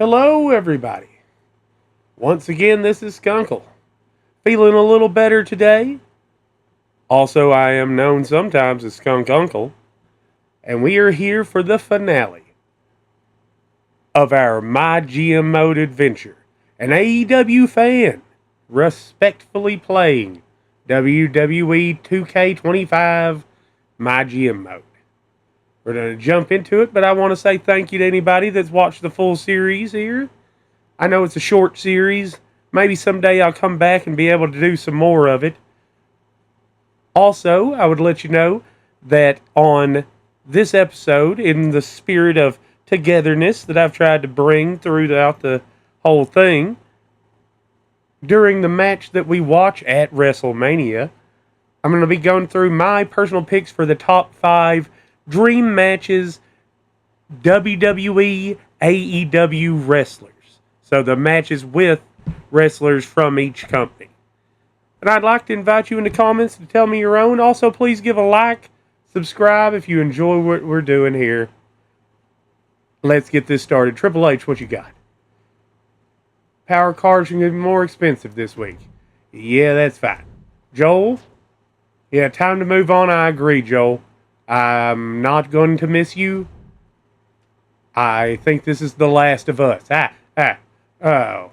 Hello, everybody. Once again, this is Skunkle. Feeling a little better today. Also, I am known sometimes as Skunk Uncle. And we are here for the finale of our MyGM Mode adventure. An AEW fan respectfully playing WWE 2K25 MyGM Mode. We're going to jump into it, but I want to say thank you to anybody that's watched the full series here. I know it's a short series. Maybe someday I'll come back and be able to do some more of it. Also, I would let you know that on this episode, in the spirit of togetherness that I've tried to bring throughout the whole thing, during the match that we watch at Wrestlemania, I'm going to be going through my personal picks for the top 5 dream matches WWE AEW wrestlers. So the matches with wrestlers from each company. And I'd like to invite you in the comments to tell me your own. Also, please give a like, subscribe if you enjoy what we're doing here. Let's get this started. Triple H, what you got? Power cards are going to be more expensive this week. Yeah, that's fine. Joel? Yeah, time to move on. I agree, Joel. I'm not going to miss you. I think this is the last of us. Oh.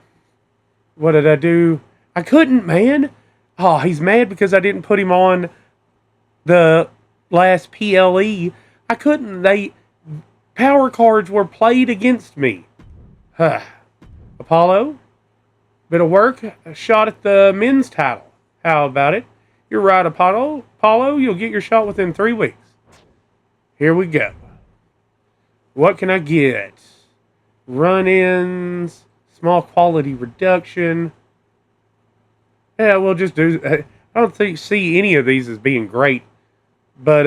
What did I do? I couldn't, man. Oh, he's mad because I didn't put him on the last PLE. I couldn't. Power cards were played against me. Apollo? Bit of work. A shot at the men's title. How about it? You're right, Apollo. You'll get your shot within 3 weeks. Here we go. What can I get? Run-ins, small quality reduction. Yeah, we'll just do... I don't see any of these as being great. But,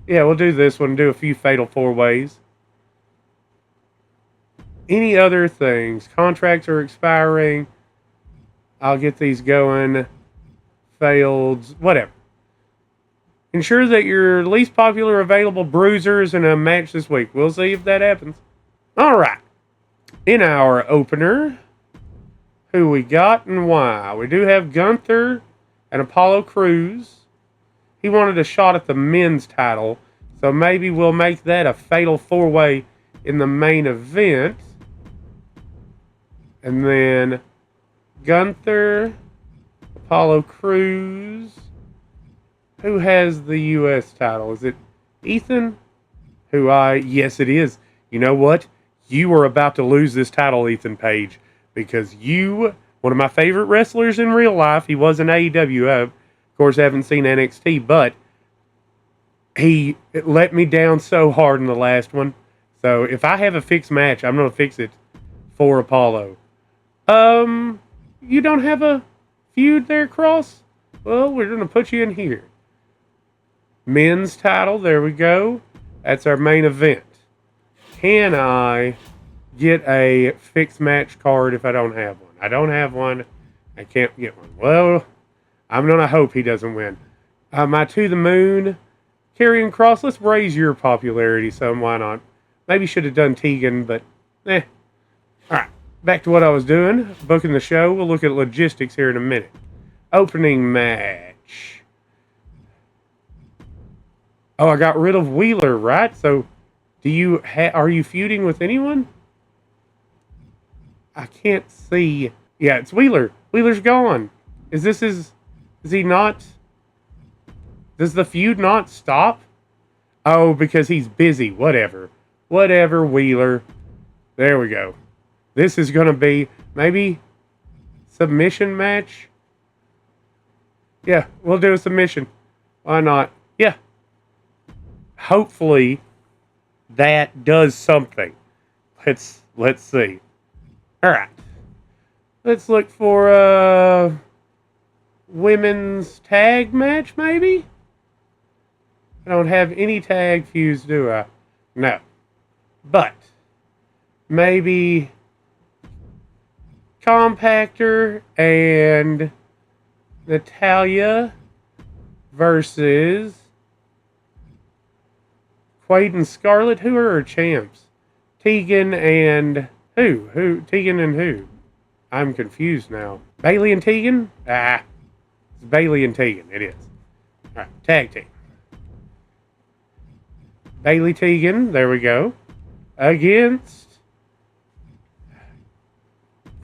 yeah, we'll do this one. Do a few fatal 4-ways. Any other things? Contracts are expiring. I'll get these going. Failed. Whatever. Ensure that your least popular available bruisers in a match this week. We'll see if that happens. All right. In our opener, who we got and why? We do have Gunther and Apollo Crews. He wanted a shot at the men's title, so maybe we'll make that a fatal 4-way in the main event. And then Gunther, Apollo Crews. Who has the U.S. title? Is it Ethan? Yes, it is. You know what? You were about to lose this title, Ethan Page, because one of my favorite wrestlers in real life, he was in AEW. I, of course, haven't seen NXT, but it let me down so hard in the last one. So if I have a fixed match, I'm going to fix it for Apollo. You don't have a feud there, Cross? Well, we're going to put you in here. Men's title, there we go. That's our main event. Can I get a fixed match card if I don't have one? I don't have one. I can't get one. Well, I'm going to hope he doesn't win. My To the Moon, Karrion Kross, let's raise your popularity some. Why not? Maybe should have done Tegan, but All right, back to what I was doing. Booking the show. We'll look at logistics here in a minute. Opening match. Oh, I got rid of Wheeler, right? So, are you feuding with anyone? I can't see. Yeah, it's Wheeler. Wheeler's gone. Is he not? Does the feud not stop? Oh, because he's busy. Whatever, Wheeler. There we go. This is going to be maybe submission match. Yeah, we'll do a submission. Why not? Yeah. Hopefully that does something. Let's see. All right. Let's look for a women's tag match, maybe? I don't have any tag feuds, do I? No. But maybe Compactor and Natalia versus Quaid and Scarlett. Who are her champs? Tegan and Who? Who? Tegan and who? I'm confused now. Bailey and Tegan? Ah, it's Bailey and Tegan. It is. All right, tag team. Bailey Tegan, there we go. Against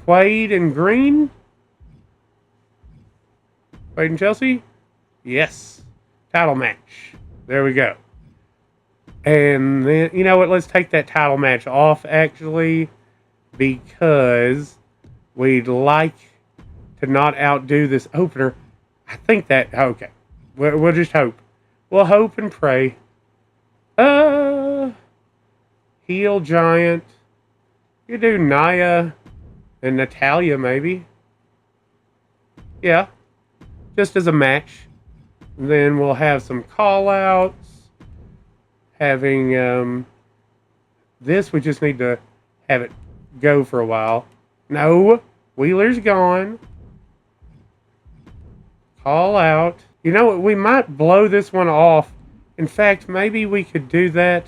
Quaid and Green. Quaid and Chelsea? Yes. Title match. There we go. And then, you know what? Let's take that title match off, actually, because we'd like to not outdo this opener. I think that, okay. We'll just hope. We'll hope and pray. Heel Giant. You do Nia and Natalia, maybe. Yeah. Just as a match. And then we'll have some call-outs. Having this, we just need to have it go for a while. No. Wheeler's gone. Call out. You know what? We might blow this one off. In fact, maybe we could do that.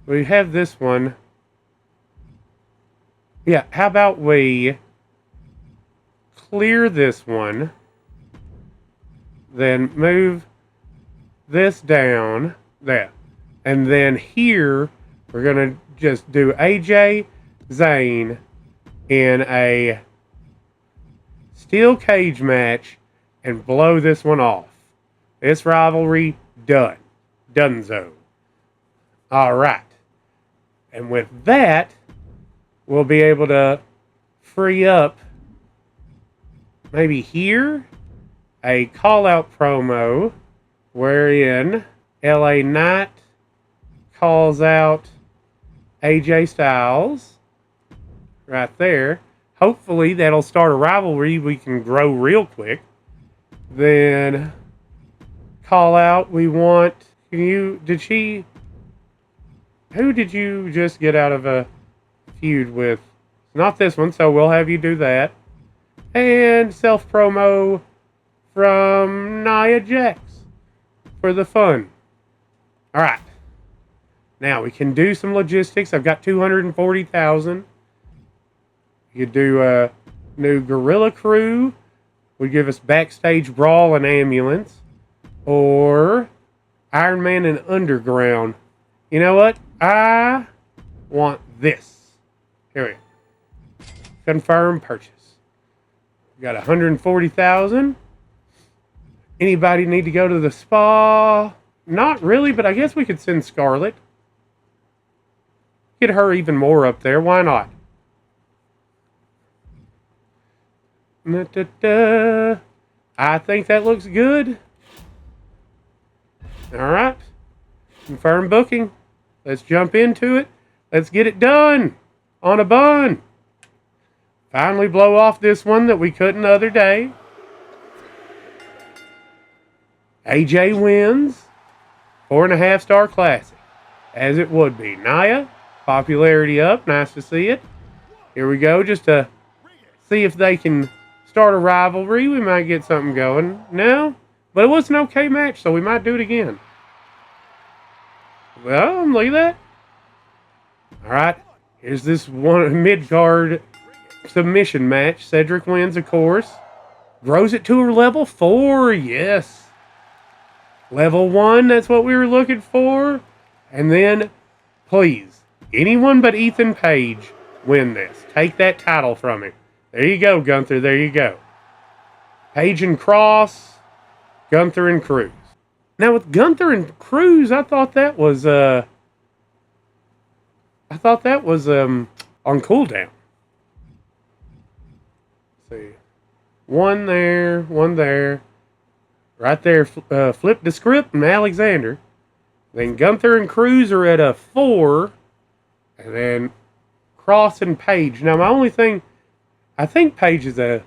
We have this one. Yeah, how about we clear this one. Then move this down. There. And then here, we're going to just do AJ Zane in a steel cage match and blow this one off. This rivalry, done. Donezo. All right. And with that, we'll be able to free up maybe here a call-out promo wherein LA Knight calls out AJ Styles right there. Hopefully that'll start a rivalry we can grow real quick. Then call out, we want, who did you just get out of a feud with? Not this one, so we'll have you do that. And self-promo from Nia Jax for the fun. All right. Now we can do some logistics. I've got 240,000. You could do a new Gorilla Crew. Would give us Backstage Brawl and Ambulance. Or Iron Man and Underground. You know what? I want this. Here we go. Confirm purchase. We got 140,000. Anybody need to go to the spa? Not really, but I guess we could send Scarlett. Get her even more up there. Why not? I think that looks good. All right. Confirm booking. Let's jump into it. Let's get it done. On a bun. Finally blow off this one that we couldn't the other day. AJ wins. 4.5-star classic. As it would be. Nia, popularity up. Nice to see it. Here we go. Just to see if they can start a rivalry. We might get something going. No. But it was an okay match, so we might do it again. Well, look at that. All right. Here's this one mid-card submission match. Cedric wins, of course. Grows it to a level 4. Yes. Level 1, that's what we were looking for. And then, please, anyone but Ethan Page win this. Take that title from him. There you go, Gunther. There you go. Page and Cross, Gunther and Cruz. Now, with Gunther and Cruz, I thought that was on cooldown. Let's see. One there. Right there, flip the script and Alexander. Then Gunther and Cruz are at a 4. And then Cross and Page. Now, my only thing, I think Page is a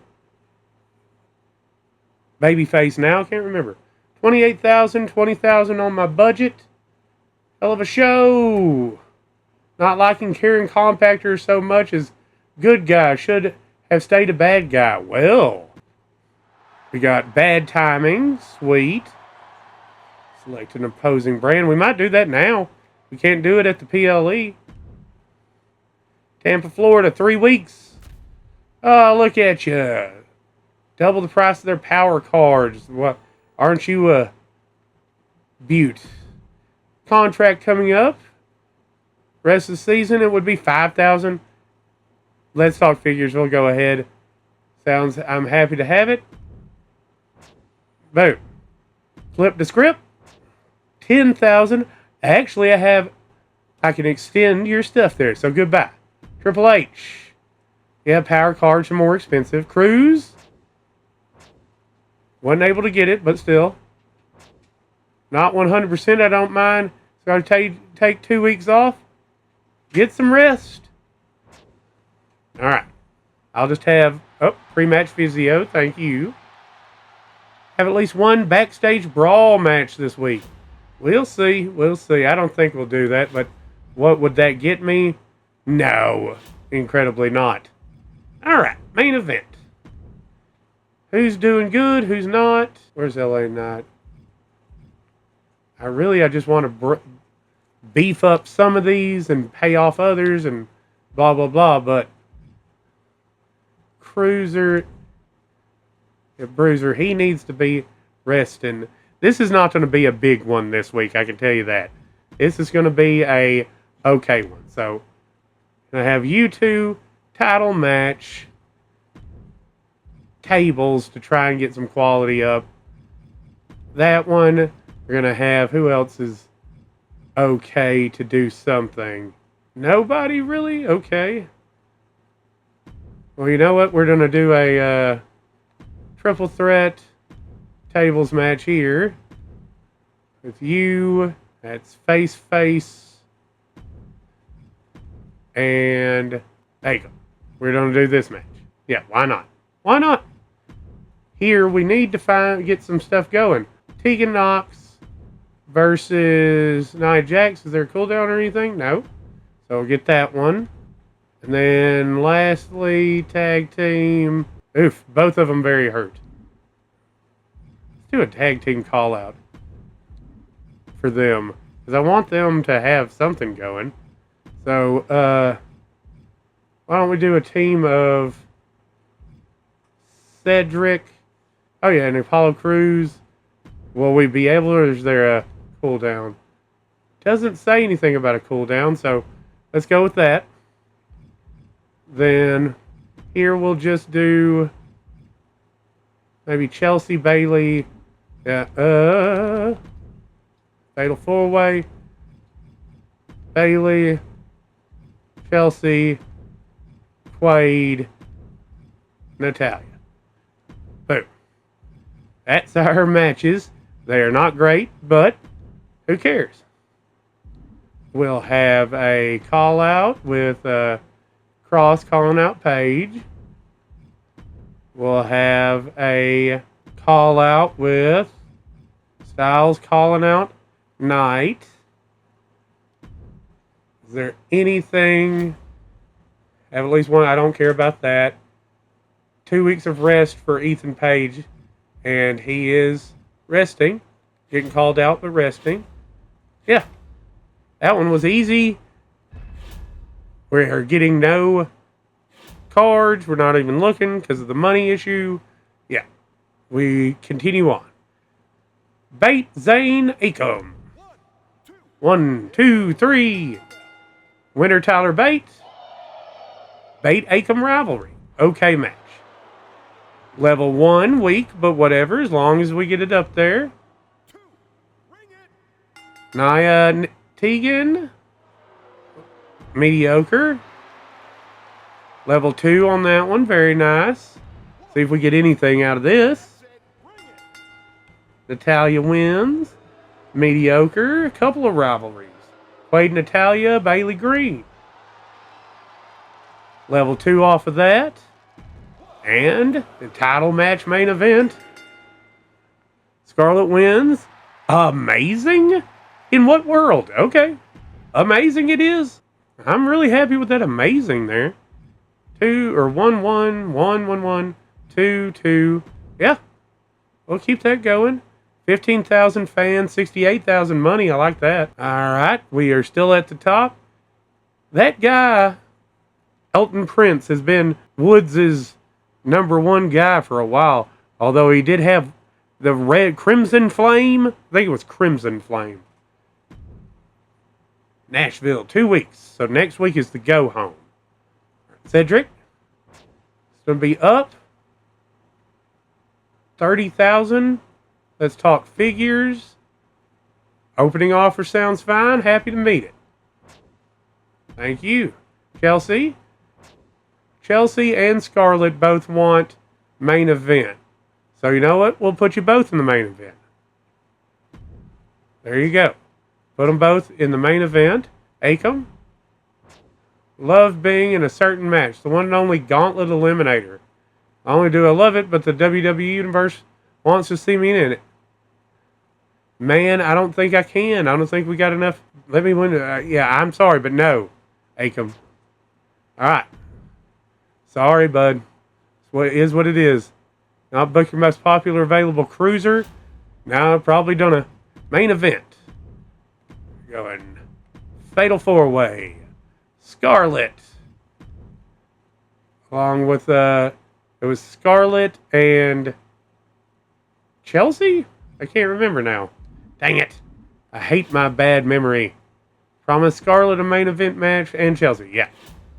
babyface now. I can't remember. 28,000, 20,000 on my budget. Hell of a show. Not liking Karen Compactor so much as good guy. Should have stayed a bad guy. Well, we got Bad Timing. Sweet. Select an opposing brand. We might do that now. We can't do it at the PLE. Tampa, Florida, 3 weeks. Oh, look at you. Double the price of their power cards. What? Aren't you a beaut? Contract coming up. Rest of the season, it would be 5,000. Let's talk figures. We'll go ahead. I'm happy to have it. Boom. Flip the script. 10,000. Actually, I can extend your stuff there. So goodbye. Triple H. Yeah, power cards are more expensive. Cruz. Wasn't able to get it, but still. Not 100%, I don't mind. So I'll take 2 weeks off. Get some rest. Alright. I'll just have, pre-match physio, thank you. Have at least one backstage brawl match this week. We'll see. I don't think we'll do that, but what would that get me? No. Incredibly not. Alright, main event. Who's doing good? Who's not? Where's LA Knight? I just want to beef up some of these and pay off others and blah, blah, blah. But Bruiser, he needs to be resting. This is not going to be a big one this week, I can tell you that. This is going to be a okay one. So, I have you two title match tables to try and get some quality up. That one, we're going to have, who else is okay to do something? Nobody really? Okay. Well, you know what? We're going to do a triple threat tables match here. With you. That's face. And there you go. We're going to do this match. Yeah, why not? Why not? Here, we need to get some stuff going. Tegan Knox versus Nia Jax. Is there a cooldown or anything? No. So we'll get that one. And then lastly, tag team. Oof, both of them very hurt. Let's do a tag team call out for them. Because I want them to have something going. So, why don't we do a team of Cedric. Oh yeah, and Apollo Crews. Will we be able, or is there a cooldown? Doesn't say anything about a cooldown, so let's go with that. Then here we'll just do maybe Chelsea, Bailey. Yeah, Fatal 4-Way. Bailey, Chelsea, Quaid, Natalia. Boom. That's our matches. They are not great, but who cares? We'll have a call out with Cross calling out Paige. We'll have a call out with Styles calling out Knight. Is there anything? Have at least one. I don't care about that. 2 weeks of rest for Ethan Page, and he is resting. Getting called out, but resting. Yeah. That one was easy. We're getting no cards. We're not even looking because of the money issue. Yeah. We continue on. Bate Zane Acom. 1, 2, 3. Winner Tyler Bate. Bate Acom rivalry. Okay match. Level 1 weak, but whatever, as long as we get it up there. Nia Tegan. Mediocre. Level 2 on that one. Very nice. See if we get anything out of this. Natalia wins. Mediocre. A couple of rivalries. Quaid Natalia, Bailey Green. Level 2 off of that. And the title match main event. Scarlett wins. Amazing? In what world? Okay. Amazing it is. I'm really happy with that amazing there. 2 or 1 1 1 1 1 2 2. Yeah. We'll keep that going. 15,000 fans, 68,000 money. I like that. All right. We are still at the top. That guy Elton Prince has been Woods' #1 guy for a while. Although he did have the red Crimson Flame. I think it was Crimson Flame. Nashville, 2 weeks. So next week is the go home. Cedric, it's going to be up 30,000. Let's talk figures. Opening offer sounds fine. Happy to meet it. Thank you. Chelsea. Chelsea and Scarlett both want main event. So you know what? We'll put you both in the main event. There you go. Put them both in the main event. Akam. Love being in a certain match. The one and only Gauntlet Eliminator. Not only do I love it, but the WWE Universe wants to see me in it. Man, I don't think I can. I don't think we got enough. Let me win. Yeah, I'm sorry, but no. Akam. All right. Sorry, bud. It is what it is. Not book your most popular available cruiser. Now probably done a main event. Going Fatal 4-Way. Scarlett. Along with, it was Scarlett and Chelsea? I can't remember now. Dang it. I hate my bad memory. Promise Scarlett a main event match and Chelsea. Yeah.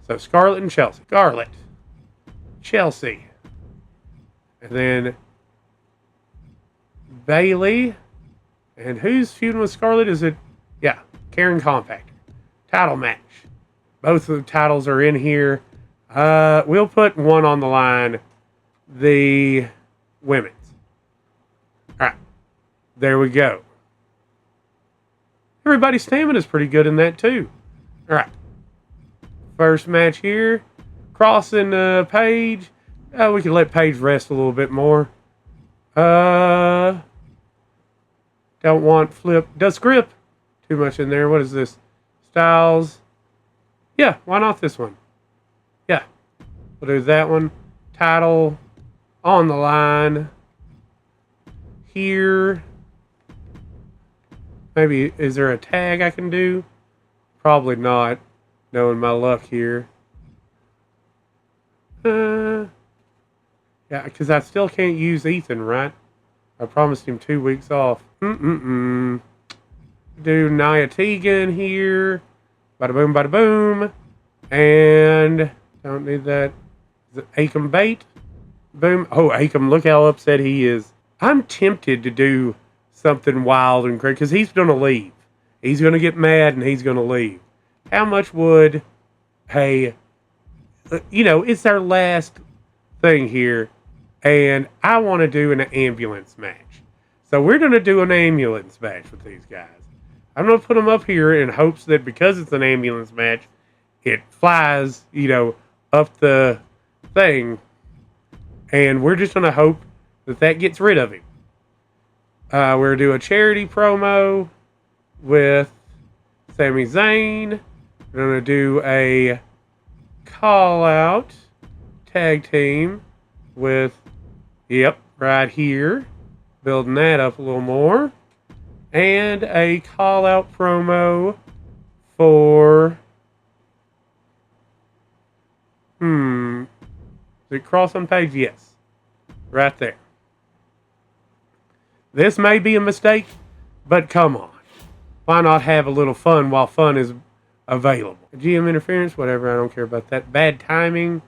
So Scarlett and Chelsea. Scarlett. Chelsea. And then Bailey. And who's feuding with Scarlett? Is it? Yeah. Karen Compactor. Title match. Both of the titles are in here. We'll put one on the line. The women's. All right. There we go. Everybody's stamina is pretty good in that too. All right. First match here. Crossing Paige. We can let Paige rest a little bit more. Don't want Flip. Does Grip. Too much in there. What is this? Styles. Yeah, why not this one? Yeah. We'll do that one. Title on the line. Here. Maybe, is there a tag I can do? Probably not, knowing my luck here. Yeah, because I still can't use Ethan, right? I promised him 2 weeks off. Do Nia Tegan here. Bada boom, bada boom. And don't need that. Is it Akam Bait? Boom. Oh, Akam, look how upset he is. I'm tempted to do something wild and crazy because he's going to leave. He's going to get mad and he's going to leave. How much would, hey, it's our last thing here, and I want to do an ambulance match. So we're going to do an ambulance match with these guys. I'm going to put them up here in hopes that because it's an ambulance match, it flies, up the thing, and we're just going to hope that gets rid of him. We're going to do a charity promo with Sami Zayn. We're going to do a call-out tag team with, right here. Building that up a little more. And a call-out promo for... Is it Cross on Page? Yes. Right there. This may be a mistake, but come on. Why not have a little fun while fun is available? GM interference, whatever, I don't care about that. Bad timing.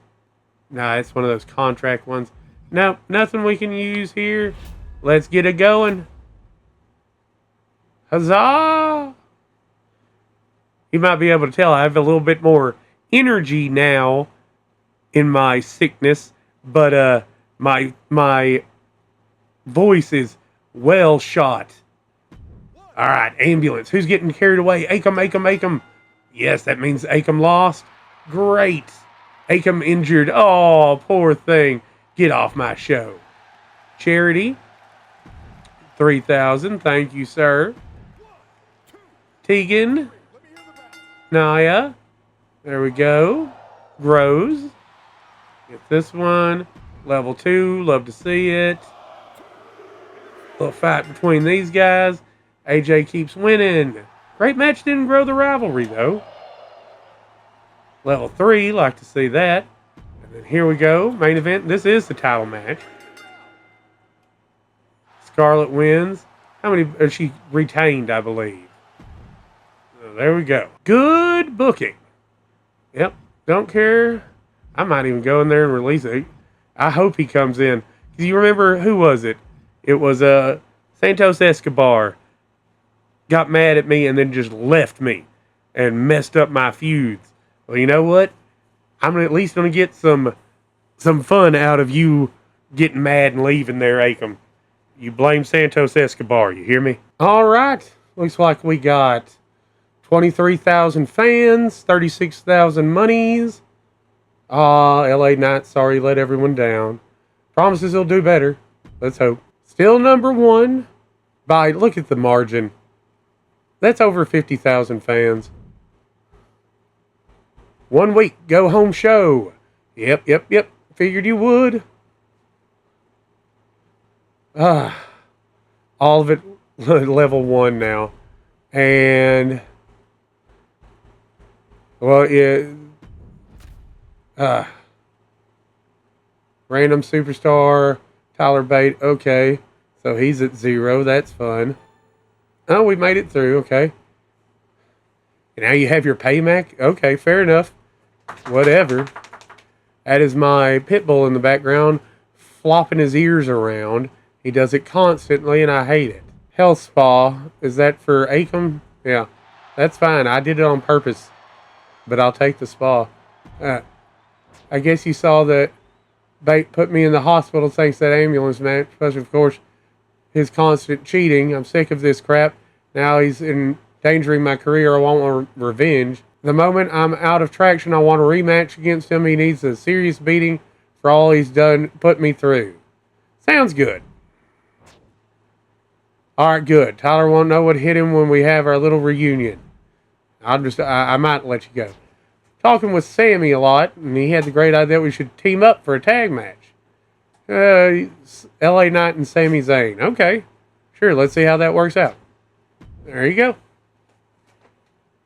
Nah, it's one of those contract ones. No, nothing we can use here. Let's get it going. Huzzah! You might be able to tell I have a little bit more energy now in my sickness, but my voice is well shot. All right, ambulance. Who's getting carried away? Akam. Yes, that means Akam lost. Great. Akam injured. Oh, poor thing. Get off my show. Charity. 3,000. Thank you, sir. Tegan. Nia. There we go. Rose. Get this one. Level 2. Love to see it. Little fight between these guys. AJ keeps winning. Great match didn't grow the rivalry, though. Level 3, like to see that. And then here we go, main event. This is the title match. Scarlett wins. How many? She retained, I believe. So there we go. Good booking. Yep. Don't care. I might even go in there and release it. I hope he comes in. Do you remember, who was it? It was Santos Escobar. Got mad at me and then just left me and messed up my feuds. Well, you know what? I'm at least going to get some fun out of you getting mad and leaving there, Akam. You blame Santos Escobar, you hear me? All right. Looks like we got 23,000 fans, 36,000 monies. LA Knight, sorry, let everyone down. Promises he'll do better. Let's hope. Still number one by, look at the margin. That's over 50,000 fans. 1 week, go home show. Yep. Figured you would. All of it level 1 now. And, well, random superstar, Tyler Bate. Okay, so he's at 0. That's fun. Oh, we made it through. Okay. And now you have your payback? Okay, fair enough. Whatever. That is my pit bull in the background, flopping his ears around. He does it constantly, and I hate it. Health Spa. Is that for Akam? Yeah, that's fine. I did it on purpose, but I'll take the spa. I guess you saw that Bate put me in the hospital thanks to that ambulance match, but of course, his constant cheating. I'm sick of this crap. Now he's endangering my career. I want revenge. The moment I'm out of traction, I want a rematch against him. He needs a serious beating for all he's done, put me through. Sounds good. All right, good. Tyler won't know what hit him when we have our little reunion. I might let you go. Talking with Sammy a lot, and he had the great idea we should team up for a tag match. LA Knight and Sami Zayn. Okay, sure, let's see how that works out. There you go.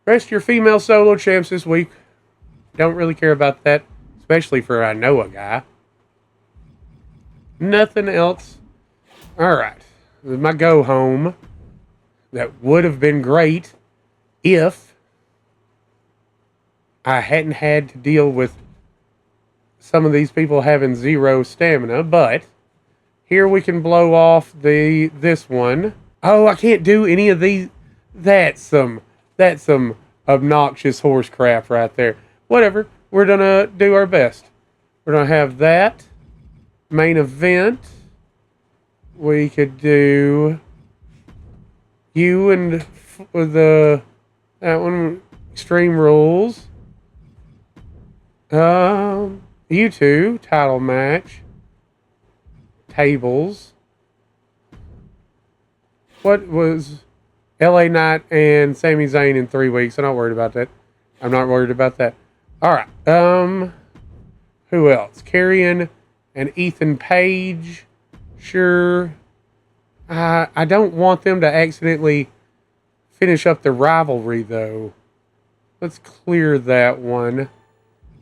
Rest of your female solo champs this week. Don't really care about that, especially for a Noah guy. Nothing else. All right, this is my go home. That would have been great if I hadn't had to deal with some of these people having 0 stamina, but here we can blow off this one. Oh, I can't do any of these. That's some obnoxious horse crap right there. Whatever. We're gonna do our best. We're gonna have that main event. We could do you and that one, Extreme Rules. You two, title match. Tables. What was LA Knight and Sami Zayn in 3 weeks? I'm not worried about that. I'm not worried about that. Alright. Who else? Karrion and Ethan Page. Sure. I don't want them to accidentally finish up the rivalry, though. Let's clear that one.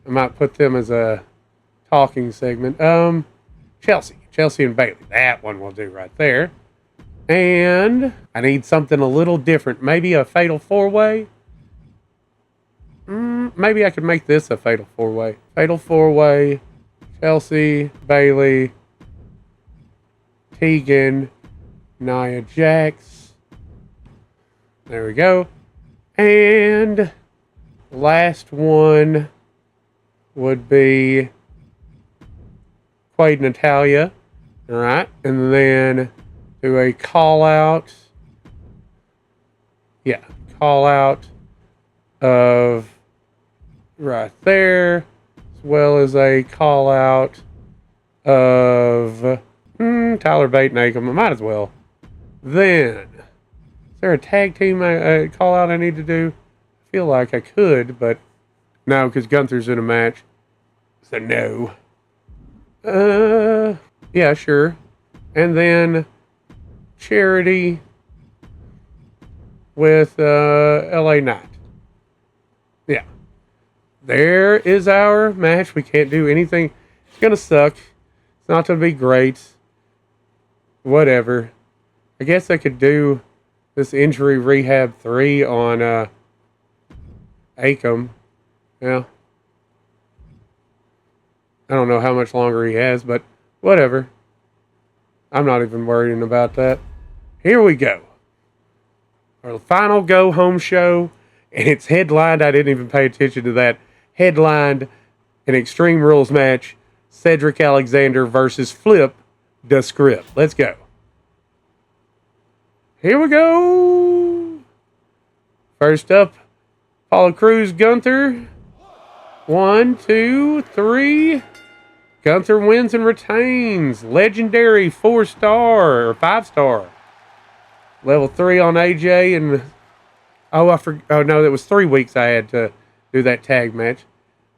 I might put them as a talking segment. Chelsea and Bailey. That one will do right there. And I need something a little different. Maybe a fatal 4-way. Maybe I could make this a fatal 4-way. Fatal 4-way. Chelsea, Bailey, Tegan, Nia Jax. There we go. And last one would be Quaid Natalya. All right. And then do a call out. Yeah. Call out of right there. As well as a call out of Tyler Bate and Akam. I might as well. Then, is there a tag team call out I need to do? I feel like I could, but no, because Gunther's in a match. So no. Yeah, sure. And then charity with LA Knight. Yeah. there is our match. We can't do anything. It's going to suck. It's not going to be great. Whatever. I guess I could do this injury rehab 3 on Akam. Yeah. I don't know how much longer he has, but whatever. I'm not even worrying about that. Here we go. Our final go-home show, and it's headlined, I didn't even pay attention to that, headlined an Extreme Rules match, Cedric Alexander versus Flip the Script. Let's go. Here we go. First up, Apollo Crews, Gunther. 1, 2, 3. Gunther wins and retains. Legendary 4-star or 5-star. Level 3 on AJ and oh no, that was 3 weeks I had to do that tag match.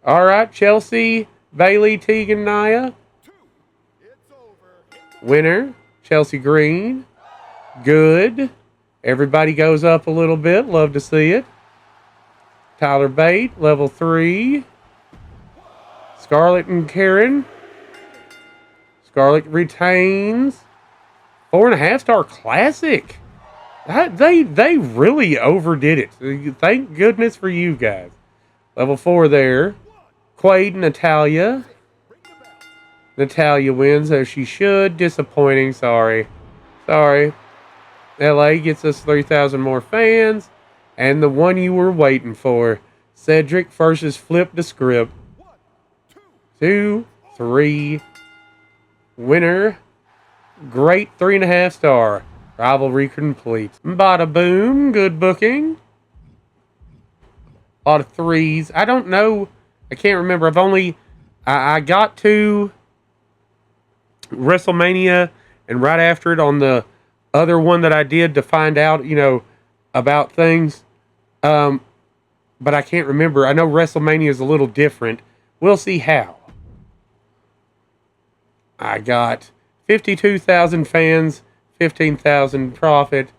All right, Chelsea, Bailey, Tegan, Nia. Winner, Chelsea Green. Good. Everybody goes up a little bit. Love to see it. Tyler Bate, level 3. Scarlett and Karen. Scarlett retains. 4.5-star classic. They really overdid it. Thank goodness for you guys. Level 4 there. Quaid, Natalya. Natalya wins as she should. Disappointing. Sorry. LA gets us 3,000 more fans. And the one you were waiting for. Cedric versus Flip the Script. 2, 3. Winner. Great 3.5-star. Rivalry complete. Bada boom. Good booking. A lot of 3s. I don't know. I can't remember. I got to WrestleMania and right after it on the other one that I did to find out, about things. But I can't remember. I know WrestleMania is a little different. We'll see how. I got 52,000 fans, 15,000 profit.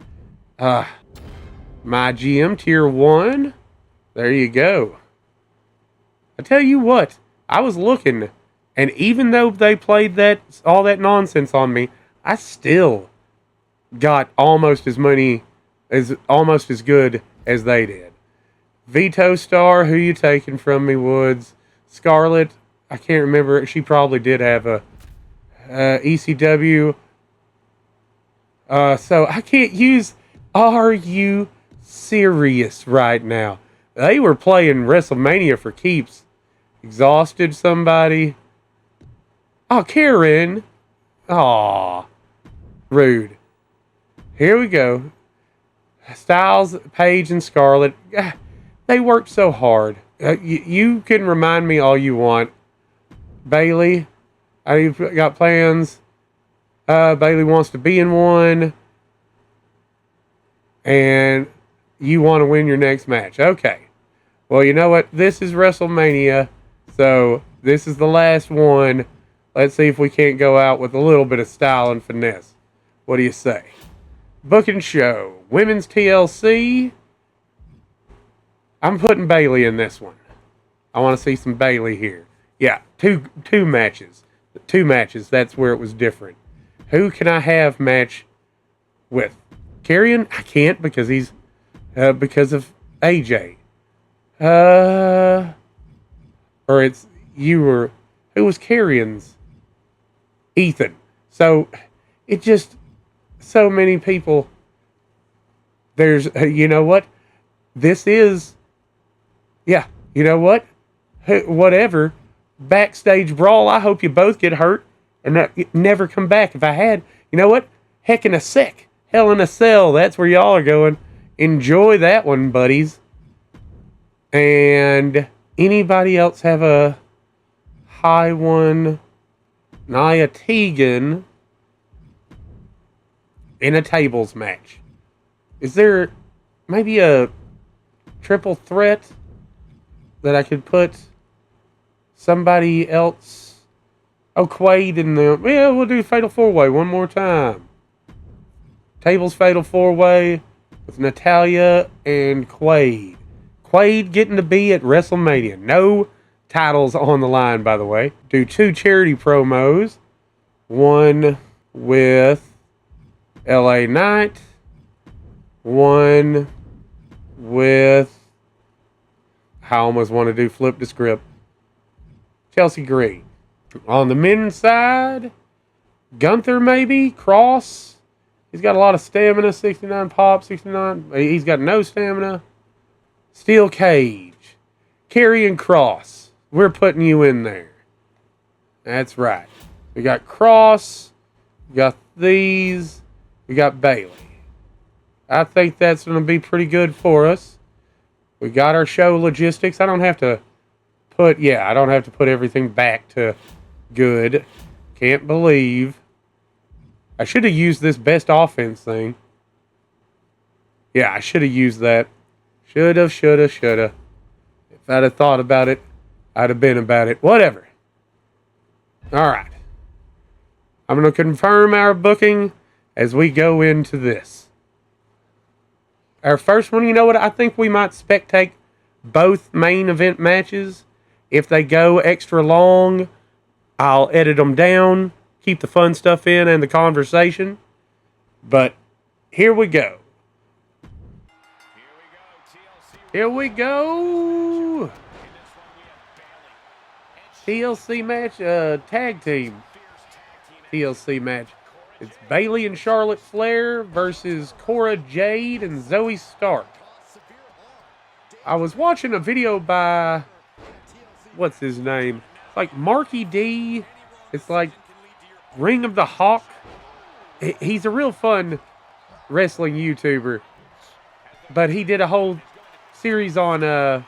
MyGM Tier 1. There you go. I tell you what, I was looking, and even though they played all that nonsense on me, I still got almost as good as they did. Veto Star, who you taking from me, Woods? Scarlett, I can't remember. She probably did have a ECW. So I can't use Are You Serious right now? They were playing WrestleMania for keeps. Exhausted somebody. Oh, Karen. Aw. Rude. Here we go. Styles, Paige, and Scarlett. They worked so hard. You can remind me all you want. Bailey. I've got plans. Bailey wants to be in one. And you want to win your next match. Okay. Well, you know what? This is WrestleMania. So, this is the last one. Let's see if we can't go out with a little bit of style and finesse. What do you say? Booking show. Women's TLC. I'm putting Bailey in this one. I want to see some Bailey here. Yeah, two matches. 2 matches. That's where it was different. Who can I have match with? Karrion? I can't because he's because of AJ. Or it's you or who was Karrion's? Ethan. So it just so many people. There's you know what? This is yeah, you know what? Whatever. Backstage brawl. I hope you both get hurt and that never come back. If I had, you know what? Heck in a Sec. Hell in a Cell. That's where y'all are going. Enjoy that one, buddies. And anybody else have a high one? Nia Tegan in a tables match. Is there maybe a triple threat that I could put somebody else? Oh, Quaid in the... Yeah, we'll do Fatal 4-Way one more time. Tables Fatal 4-Way with Natalya and Quaid. Quaid getting to be at WrestleMania. No titles on the line, by the way. Do 2 charity promos. One with LA Knight. One with... I almost want to do flip the script. Chelsea Green. On the men's side, Gunther maybe. Cross. He's got a lot of stamina. 69 pop, 69. He's got no stamina. Steel Cage. Karrion Kross. We're putting you in there. That's right. We got Cross. We got these. We got Bayley. I think that's going to be pretty good for us. We got our show logistics. I don't have to put everything back to good. Can't believe. I should have used this best offense thing. Yeah, I should have used that. Shoulda. If I'd have thought about it, I'd have been about it. Whatever. Alright. I'm going to confirm our booking as we go into this. Our first one, you know what? I think we might spectate both main event matches. If they go extra long, I'll edit them down, keep the fun stuff in and the conversation. But here we go. Here we go. TLC match, tag team TLC match. It's Bayley and Charlotte Flair versus Cora Jade and Zoe Stark. I was watching a video by, what's his name? It's like Marky D. It's like Ring of the Hawk. He's a real fun wrestling YouTuber. But he did a whole series on, or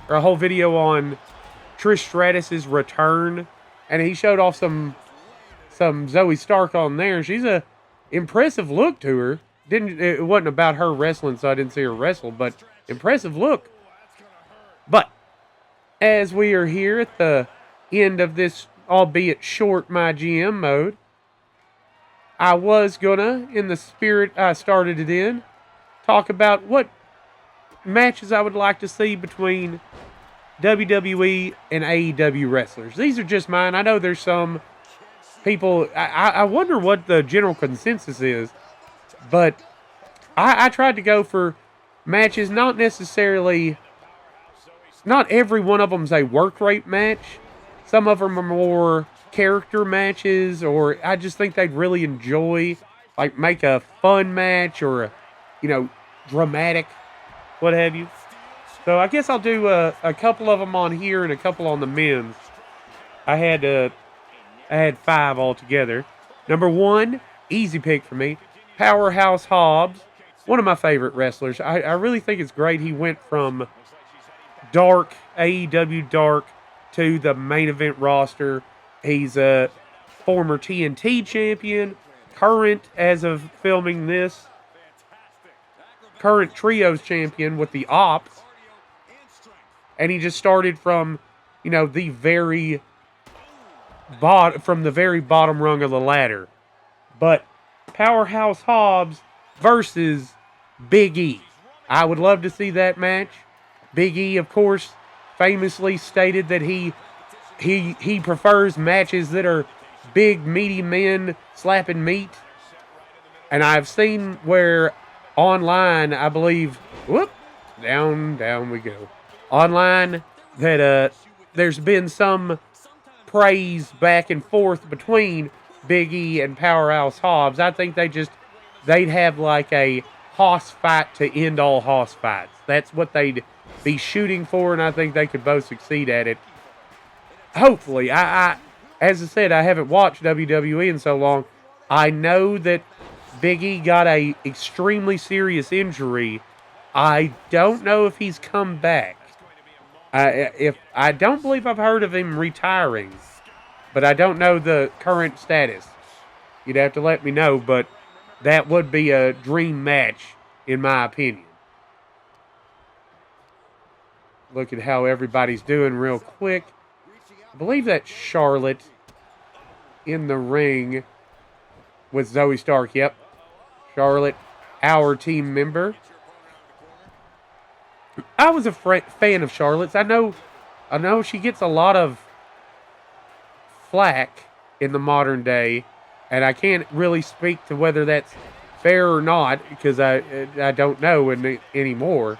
a whole video on Trish Stratus's return. And he showed off some Zoe Stark on there. She's a impressive look to her. It wasn't about her wrestling, so I didn't see her wrestle, but impressive look. But as we are here at the end of this, albeit short, MyGM mode, I was gonna, in the spirit I started it in, talk about what matches I would like to see between WWE and AEW wrestlers. These are just mine. I know there's some people, I wonder what the general consensus is, but I tried to go for matches, not necessarily, not every one of them's a work rate match. Some of them are more character matches, or I just think they'd really enjoy, like make a fun match or a, dramatic, what have you. So I guess I'll do a couple of them on here and a couple on the men's. I had 5 altogether. Number 1, easy pick for me, Powerhouse Hobbs. One of my favorite wrestlers. I really think it's great he went from dark, AEW dark, to the main event roster. He's a former TNT champion, current, as of filming this, current trios champion with the Ops. And he just started from, the very bottom rung of the ladder. But Powerhouse Hobbs versus Big E. I would love to see that match. Big E, of course, famously stated that he prefers matches that are big, meaty men slapping meat. And I've seen where online, I believe, down we go. Online, that there's been some praise back and forth between Big E and Powerhouse Hobbs. I think they'd have like a hoss fight to end all hoss fights. That's what they'd be shooting for, and I think they could both succeed at it. Hopefully. As I said, I haven't watched WWE in so long. I know that Big E got a extremely serious injury. I don't know if he's come back. I don't believe I've heard of him retiring, but I don't know the current status. You'd have to let me know, but that would be a dream match, in my opinion. Look at how everybody's doing real quick. I believe that's Charlotte in the ring with Zoe Stark. Yep. Charlotte, our team member. I was a fan of Charlotte's. I know she gets a lot of flack in the modern day, and I can't really speak to whether that's fair or not because I don't know anymore.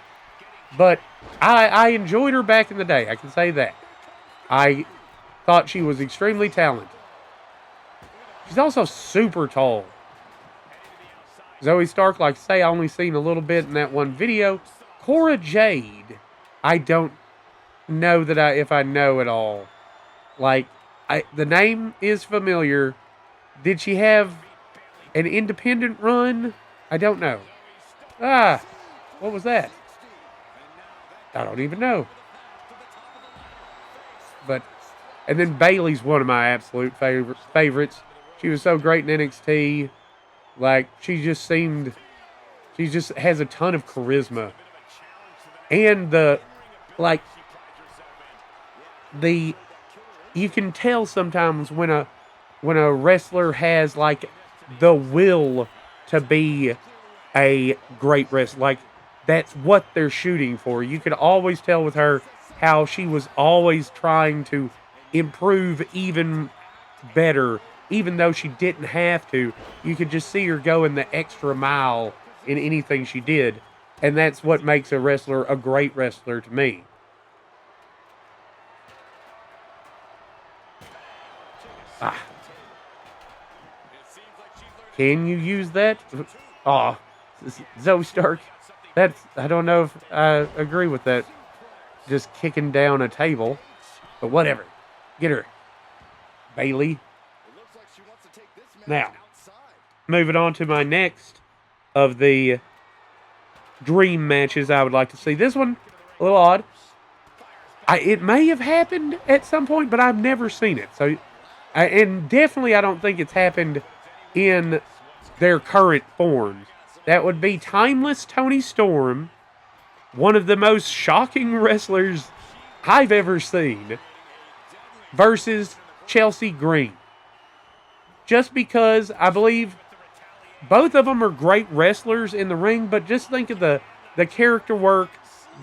But I enjoyed her back in the day. I can say that. I thought she was extremely talented. She's also super tall. Zoe Stark, like I say, I only seen a little bit in that one video. Cora Jade, I don't know that if I know at all. Like, the name is familiar. Did she have an independent run? I don't know. What was that? I don't even know. But, and then Bayley's one of my absolute favorites. She was so great in NXT. Like, she just has a ton of charisma. And you can tell sometimes when a wrestler has like the will to be a great wrestler. Like, that's what they're shooting for. You could always tell with her how she was always trying to improve even better, even though she didn't have to. You could just see her going the extra mile in anything she did. And that's what makes a wrestler a great wrestler to me. Can you use that? Zoe Stark. I don't know if I agree with that. Just kicking down a table. But whatever. Get her. Bayley. Now, moving on to my next of the dream matches I would like to see. This one, a little odd. It may have happened at some point, but I've never seen it. So, and definitely I don't think it's happened in their current forms. That would be Timeless Toni Storm, one of the most shocking wrestlers I've ever seen, versus Chelsea Green. Just because I believe both of them are great wrestlers in the ring, but just think of the character work.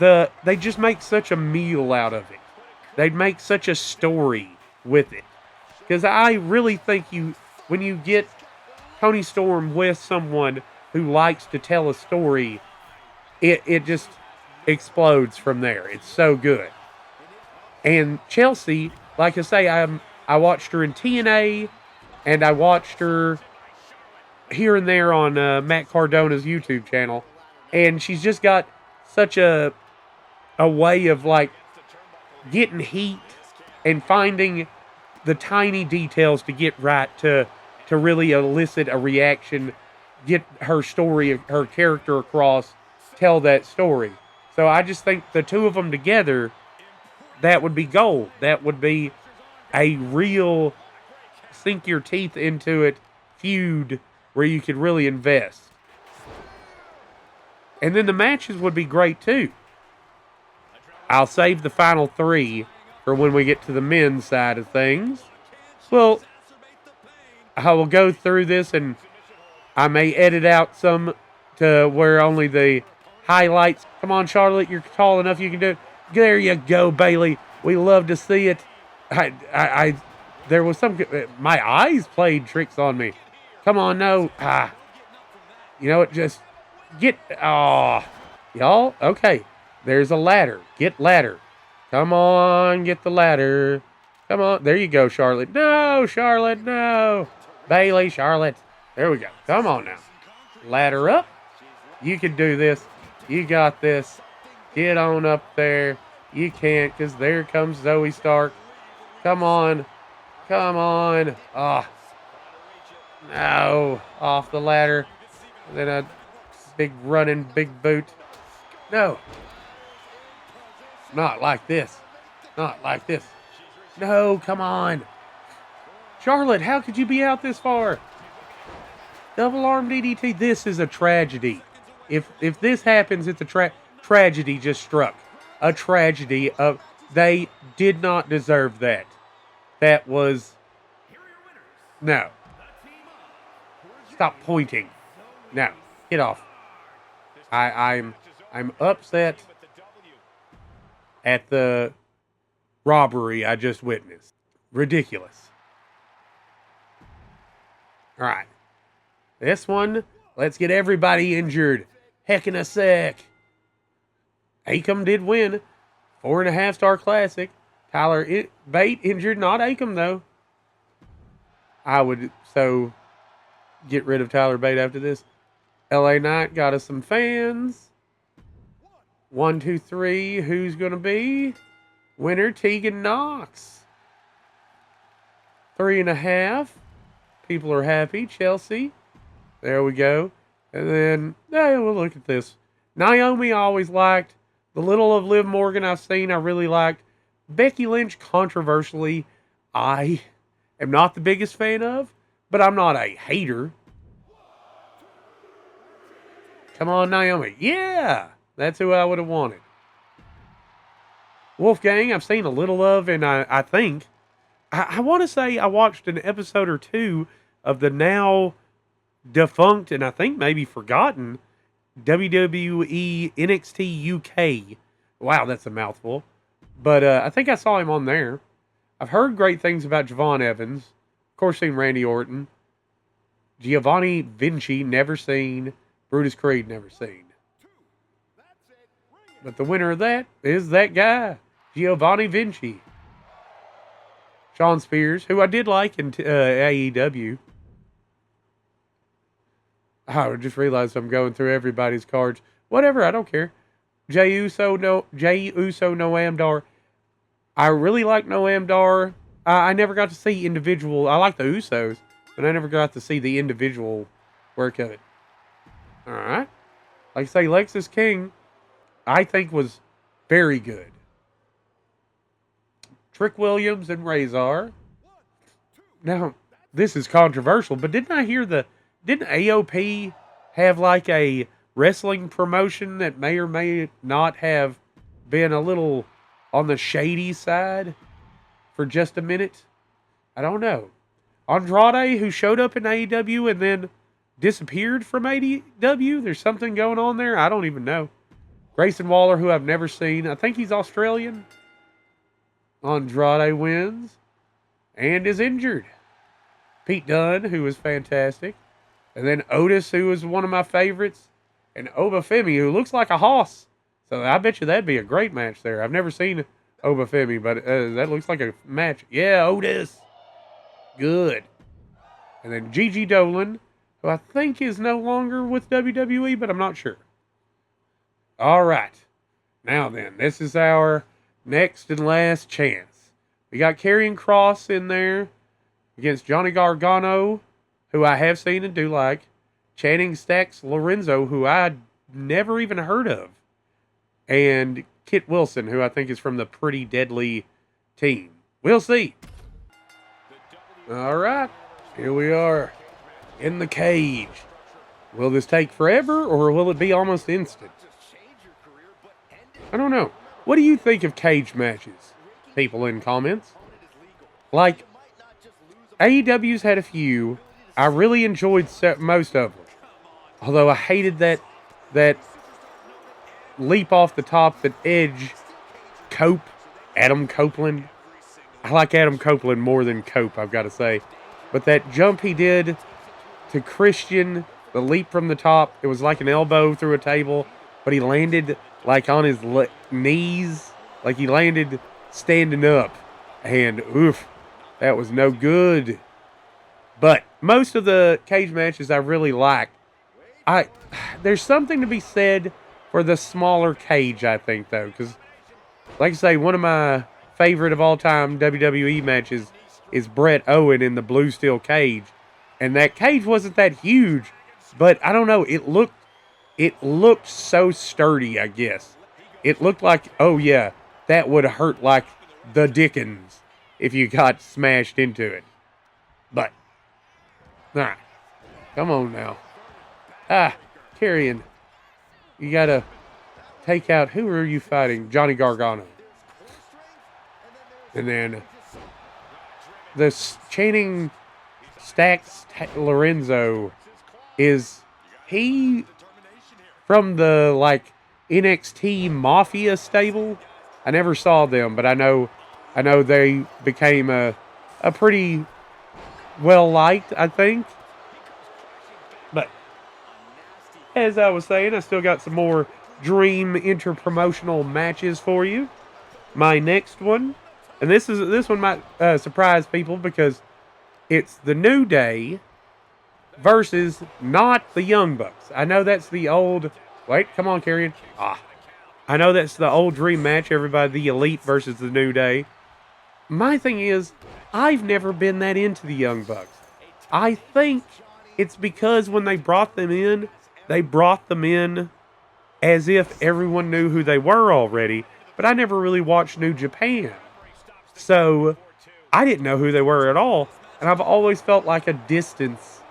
They just make such a meal out of it. They'd make such a story with it. Because I really think when you get Toni Storm with someone who likes to tell a story, it just explodes from there. It's so good. And Chelsea, like I say, I watched her in TNA, and I watched her here and there on Matt Cardona's YouTube channel, and she's just got such a way of like getting heat and finding the tiny details to get right to really elicit a reaction, get her story, her character across, tell that story. So I just think the two of them together, that would be gold. That would be a real sink your teeth into it feud where you could really invest. And then the matches would be great too. I'll save the final three for when we get to the men's side of things. Well, I will go through this and I may edit out some to where only the highlights. Come on, Charlotte, you're tall enough, you can do it. There you go, Bayley. We love to see it. There was my eyes played tricks on me. Come on, no. You know what, just y'all, okay. There's a ladder. Get ladder. Come on, get the ladder. Come on, there you go, Charlotte. No, Charlotte, no. Bayley, Charlotte. There we go. Come on now. Ladder up. You can do this. You got this. Get on up there. You can't, because there comes Zoe Stark. Come on. Come on. No. Off the ladder. And then a big running big boot. No. Not like this. Not like this. No, come on. Charlotte, how could you be out this far? Double arm DDT. This is a tragedy. If this happens, it's a tragedy just struck. A tragedy of they did not deserve that. That was no. Stop pointing. No, get off. I'm upset at the robbery I just witnessed. Ridiculous. All right. This one, let's get everybody injured. Heck in a sec. Acom did win. 4.5-star classic. Tyler Bate injured, not Acom though. I would so get rid of Tyler Bate after this. LA Knight got us some fans. 1, 2, 3. Who's going to be? Winner Tegan Knox. 3.5. People are happy. Chelsea. There we go. And then, we'll look at this. Naomi I always liked. The little of Liv Morgan I've seen, I really liked. Becky Lynch, controversially, I am not the biggest fan of, but I'm not a hater. Come on, Naomi. Yeah, that's who I would have wanted. Wolfgang, I've seen a little of, and I think, I want to say I watched an episode or two of the now defunct, and I think maybe forgotten, WWE NXT UK. Wow, that's a mouthful. But I think I saw him on there. I've heard great things about Javon Evans. Of course, seen Randy Orton. Giovanni Vinci, never seen. Brutus Creed, never seen. But the winner of that is that guy, Giovanni Vinci. Sean Spears, who I did like in AEW. I just realized I'm going through everybody's cards. Whatever, I don't care. Jey Uso, Noam Dar. I really like Noam Dar. I never got to see individual. I like the Usos, but I never got to see the individual work of it. All right. Like I say, Lexis King, I think was very good. Trick Williams and Razor. Now, this is controversial, but didn't AOP have like a wrestling promotion that may or may not have been a little on the shady side for just a minute? I don't know. Andrade, who showed up in AEW and then disappeared from AEW. There's something going on there. I don't even know. Grayson Waller, who I've never seen. I think he's Australian. Andrade wins and is injured. Pete Dunne, who was fantastic. And then Otis, who was one of my favorites. And Obafemi, who looks like a hoss. So I bet you that'd be a great match there. I've never seen Obafemi, but that looks like a match. Yeah, Otis. Good. And then Gigi Dolan, who I think is no longer with WWE, but I'm not sure. All right. Now then, this is our next and last chance. We got Karrion Kross in there against Johnny Gargano, who I have seen and do like. Channing Stacks Lorenzo, who I never even heard of. And Kit Wilson, who I think is from the Pretty Deadly team. We'll see. All right. Here we are in the cage. Will this take forever or will it be almost instant? I don't know. What do you think of cage matches? People in comments. Like, AEW's had a few. I really enjoyed most of them. Although I hated that leap off the top that Edge, Adam Copeland. I like Adam Copeland more than Cope, I've got to say. But that jump he did to Christian, the leap from the top, it was like an elbow through a table, but he landed like on his knees, like he landed standing up. And oof, that was no good. But most of the cage matches I really liked. There's something to be said for the smaller cage, I think, though. Because, like I say, one of my favorite of all time WWE matches is Bret Owen in the blue steel cage. And that cage wasn't that huge, but I don't know, it looked so sturdy, I guess. It looked like, oh yeah, that would hurt like the Dickens if you got smashed into it. But, nah, come on now. Karrion, you gotta take out, who are you fighting? Johnny Gargano. And then the Channing Stacks Lorenzo, is he from the like NXT Mafia stable? I never saw them, but I know they became a pretty well liked, I think. But as I was saying, I still got some more dream interpromotional matches for you. My next one, and this one might surprise people because it's the New Day versus not the Young Bucks. I know that's the old. Wait, come on, Carrion. I know that's the old dream match. Everybody, the Elite versus the New Day. My thing is, I've never been that into the Young Bucks. I think it's because when they brought them in as if everyone knew who they were already. But I never really watched New Japan. So I didn't know who they were at all. And I've always felt like a distance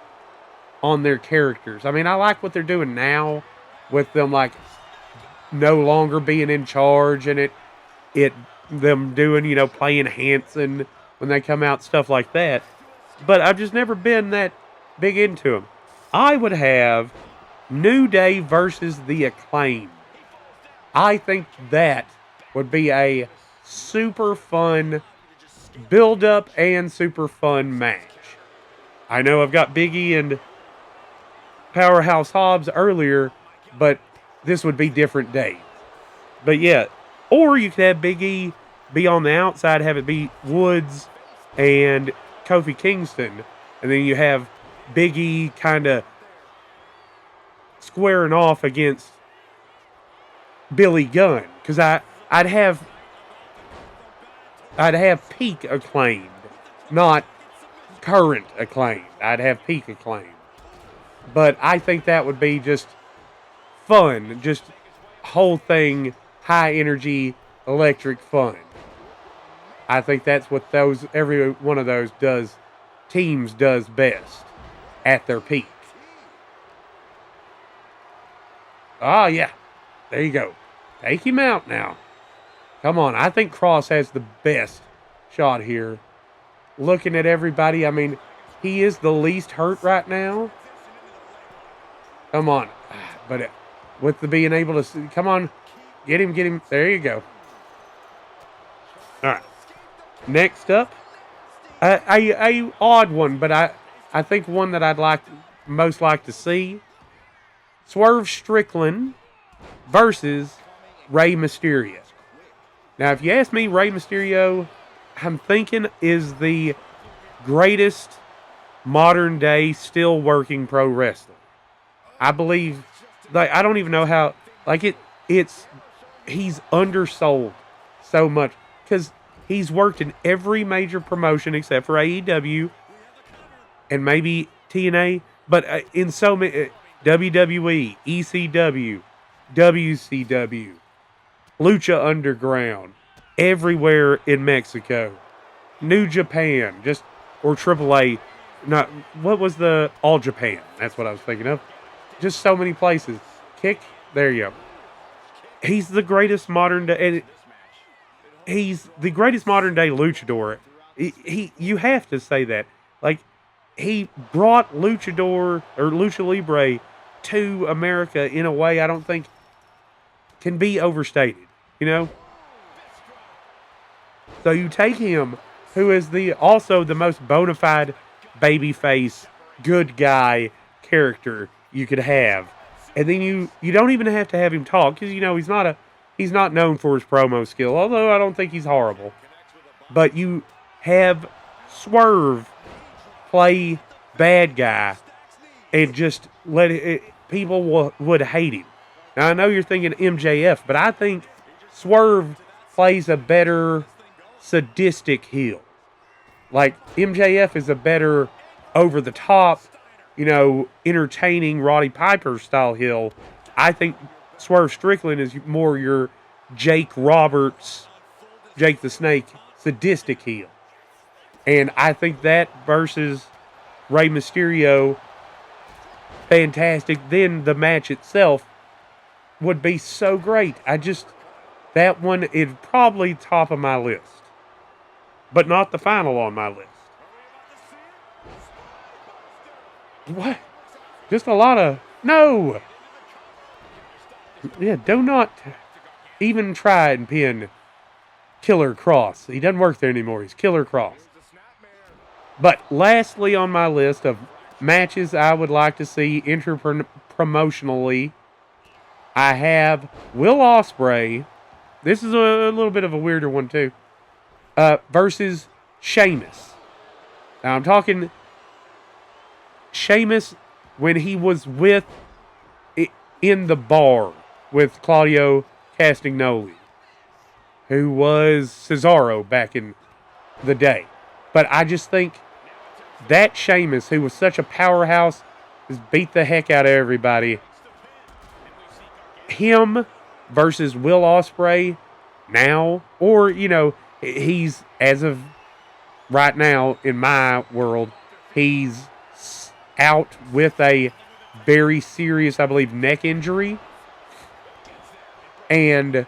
on their characters. I mean, I like what they're doing now with them like no longer being in charge and them doing, playing Hanson when they come out, stuff like that. But I've just never been that big into them. I would have New Day versus the Acclaim. I think that would be a super fun build-up and super fun match. I know I've got Big E and Powerhouse Hobbs earlier, but this would be different days. But yeah, or you could have Big E be on the outside, have it be Woods and Kofi Kingston, and then you have Big E kind of squaring off against Billy Gunn, because I'd have peak Acclaimed, not current Acclaimed. I'd have peak Acclaimed. But I think that would be just fun, just whole thing, high energy, electric fun. I think that's what every one of those teams does best at their peak. Yeah. There you go. Take him out now. Come on. I think Cross has the best shot here. Looking at everybody, I mean, he is the least hurt right now. Come on. But with the being able to see, come on. Get him. There you go. All right. Next up, a odd one, but I think one that I'd most like to see. Swerve Strickland versus Rey Mysterio. Now, if you ask me, Rey Mysterio, I'm thinking is the greatest modern day still working pro wrestler. I believe, I don't even know how, he's undersold so much because he's worked in every major promotion except for AEW and maybe TNA, but in so many, WWE, ECW, WCW, Lucha Underground, everywhere in Mexico, New Japan, or AAA, what was the All Japan? That's what I was thinking of. Just so many places. Kick, there you go. He's the greatest modern day, he's the greatest modern day luchador. You have to say that. He brought luchador or lucha libre to America in a way I don't think can be overstated, So you take him, who is also the most bona fide babyface, good guy character you could have, and then you don't even have to have him talk because he's not known for his promo skill. Although I don't think he's horrible, but you have Swerve play bad guy and just people would hate him. Now I know you're thinking MJF, but I think Swerve plays a better sadistic heel. Like MJF is a better over the top, entertaining Roddy Piper style heel. I think Swerve Strickland is more your Jake Roberts, Jake the Snake sadistic heel. And I think that versus Rey Mysterio, fantastic. Then the match itself would be so great. That one is probably top of my list. But not the final on my list. What? Just a lot of... No! Yeah, do not even try and pin Killer Cross. He doesn't work there anymore. He's Killer Cross. But lastly on my list of matches I would like to see promotionally, I have Will Ospreay. This is a little bit of a weirder one too. Versus Sheamus. Now I'm talking Sheamus when he was in the bar with Claudio Castagnoli, who was Cesaro back in the day. But I just think that Sheamus, who was such a powerhouse, has beat the heck out of everybody. Him versus Will Ospreay now, or, he's, as of right now in my world, he's out with a very serious, I believe, neck injury. And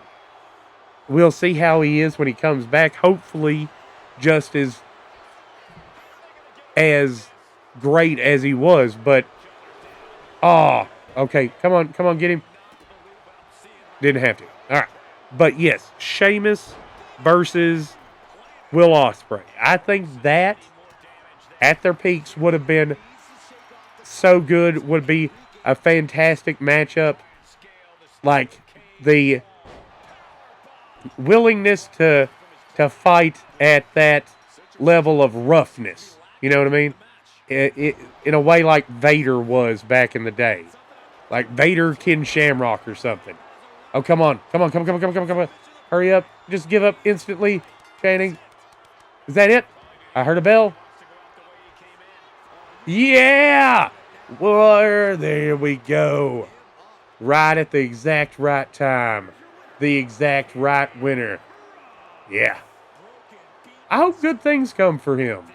we'll see how he is when he comes back. Hopefully, just as great as he was. But, okay, come on, get him. Didn't have to. All right. But yes, Sheamus versus Will Ospreay. I think that at their peaks would have been so good, would be a fantastic matchup. Like the willingness to fight at that level of roughness. You know what I mean? In a way like Vader was back in the day. Like Vader Ken Shamrock or something. Oh, come on. Hurry up. Just give up instantly, Channing. Is that it? I heard a bell. Yeah! Well, there we go. Right at the exact right time. The exact right winner. Yeah. I hope good things come for him.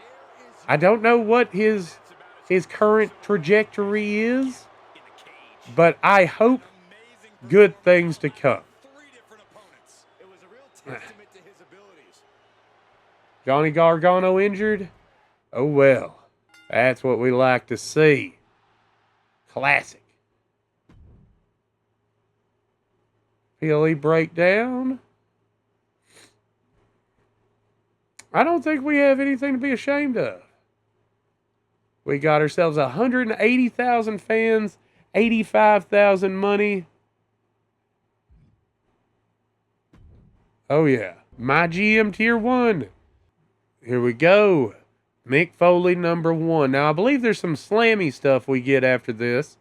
I don't know what his current trajectory is, but I hope good things to come. Johnny Gargano injured? Oh well. That's what we like to see. Classic. PLE breakdown. I don't think we have anything to be ashamed of. We got ourselves 180,000 fans, 85,000 money. Oh yeah, MyGM Tier 1. Here we go. Mick Foley number 1. Now I believe there's some slammy stuff we get after this.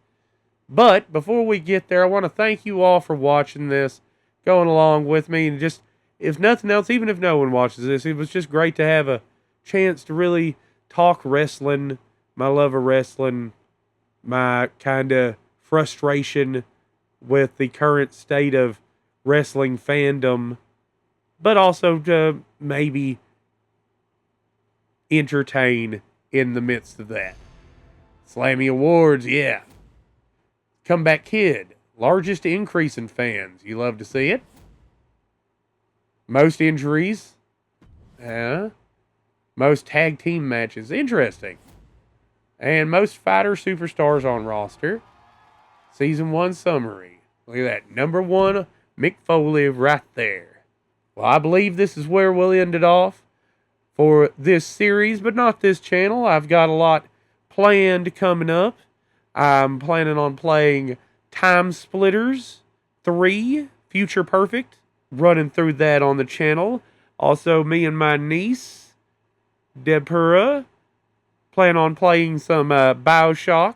But before we get there, I want to thank you all for watching this, going along with me, and just, if nothing else, even if no one watches this, it was just great to have a chance to really talk wrestling, my love of wrestling, my kind of frustration with the current state of wrestling fandom, but also to maybe entertain in the midst of that. Slammy Awards, yeah. Comeback Kid, largest increase in fans. You love to see it. Most injuries. Most tag team matches. Interesting. And most fighter superstars on roster. Season 1 summary. Look at that. Number 1, Mick Foley right there. Well, I believe this is where we'll end it off for this series, but not this channel. I've got a lot planned coming up. I'm planning on playing Time Splitters 3, Future Perfect, running through that on the channel. Also, me and my niece, Deborah, plan on playing some BioShock.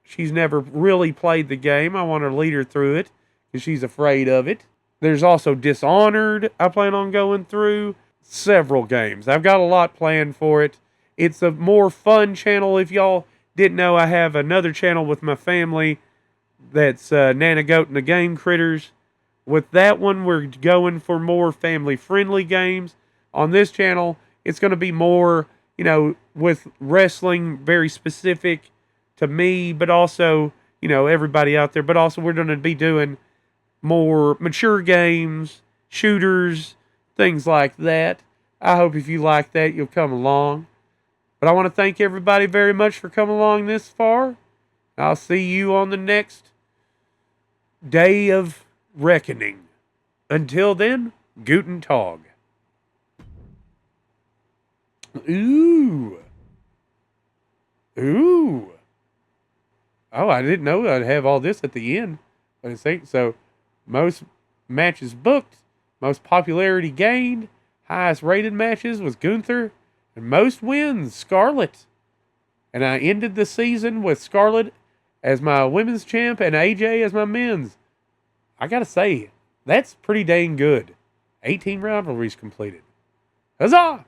She's never really played the game. I want to lead her through it because she's afraid of it. There's also Dishonored I plan on going through. Several games. I've got a lot planned for it. It's a more fun channel. If y'all didn't know, I have another channel with my family that's Nana Goat and the Game Critters. With that one, we're going for more family-friendly games. On this channel, it's going to be more, with wrestling, very specific to me, but also, everybody out there. But also, we're going to be doing more mature games, shooters, things like that. I hope if you like that, you'll come along. But I want to thank everybody very much for coming along this far. I'll see you on the next day of reckoning. Until then, Guten Tag. Ooh. Ooh. Oh, I didn't know I'd have all this at the end. But it's so most matches booked, most popularity gained, highest rated matches was Gunther, and most wins, Scarlett. And I ended the season with Scarlett as my women's champ and AJ as my men's. I gotta say, that's pretty dang good. 18 rivalries completed. Huzzah!